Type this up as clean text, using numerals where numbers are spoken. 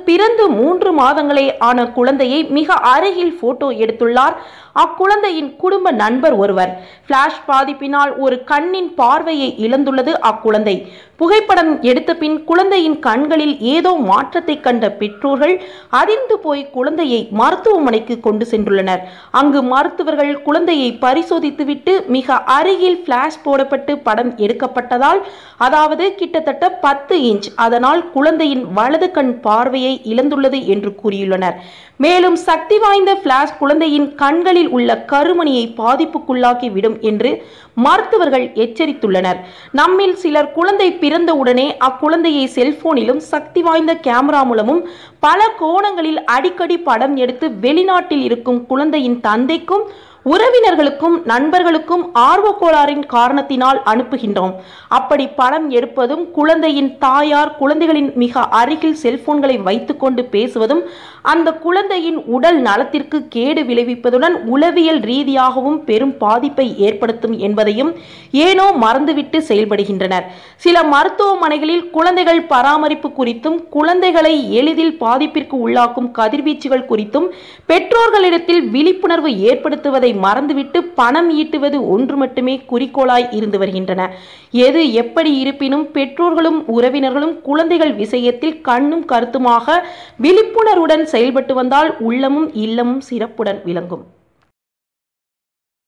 பிறந்து 3 மாதங்களே ஆன குழந்தையை மிக அருகில் போட்டோ எடுத்துள்ளார் அக்குழந்தையின் குடும்ப நண்பர் ஒருவர். பிளாஷ் பாதிப்பினால் ஒரு கண்ணின் பார்வையை இழந்துள்ளது அக்குழந்தை. புகைப்படம் எடுத்த பின் குழந்தையின் கண்களில் ஏதோ மாற்றத்தை கண்ட பெற்றோர்கள் அதிர்ந்து போய் குழந்தையை மருத்துவமனைக்கு கொண்டு சென்றுள்ளனர். அங்கு மருத்துவர்கள் குழந்தையை பரிசோதித்துவிட்டு மிக அருகில் பிளாஷ் போடப்பட்டு படம் எடுக்கப்பட்டதால், அதாவது கிட்டத்தட்ட 10 இன்ச், அதனால் குழந்தையின் வலது கண் பார்வையை இழந்துள்ளது என்று கூறியுள்ளனர். மேலும் சக்தி வாய்ந்த பிளாஷ் குழந்தையின் கண்களில் உள்ள கருமணியை பாதிப்புக்குள்ளாக்கி விடும் என்று மருத்துவர்கள் எச்சரித்துள்ளனர். நம்மில் சிலர் குழந்தை பிறந்தவுடனே அக்குழந்தையை செல்போனிலும் சக்தி வாய்ந்த கேமரா மூலமும் பல கோணங்களில் அடிக்கடி படம் எடுத்து வெளிநாட்டில் இருக்கும் குழந்தையின் தந்தைக்கும் உறவினர்களுக்கும் நண்பர்களுக்கும் ஆர்வக்கோளாறின் காரணத்தினால் அனுப்புகின்றோம். அப்படி படம் எடுப்பதும் குழந்தையின் தாயார் குழந்தைகளின் மிக அருகில் செல்போன்களை வைத்துக்கொண்டு பேசுவதும் அந்த குழந்தையின் உடல் நலத்திற்கு கேடு விளைவிப்பதுடன் உளவியல் ரீதியாகவும் பெரும் பாதிப்பை ஏற்படுத்தும் என்பதையும் ஏனோ மறந்துவிட்டு செயல்படுகின்றனர். சில மருத்துவமனைகளில் குழந்தைகள் பராமரிப்பு குறித்தும் குழந்தைகளை எளிதில் பாதிப்பிற்கு உள்ளாக்கும் கதிர்வீச்சுகள் குறித்தும் பெற்றோர்களிடத்தில் விழிப்புணர்வு ஏற்படுத்துவதை மறந்துவிட்டு பணம் ஈட்டுவது ஒன்று மட்டுமே குறிக்கோளாய் இருந்து வருகின்றன. எது எப்படி இருப்பினும் பெற்றோர்களும் உறவினர்களும் குழந்தைகள் விஷயத்தில் கண்ணும் கருத்துமாக விழிப்புணர்வுடன் செயல்பட்டு வந்தால் உள்ளமும் இல்லமும் சிறப்புடன் விளங்கும்.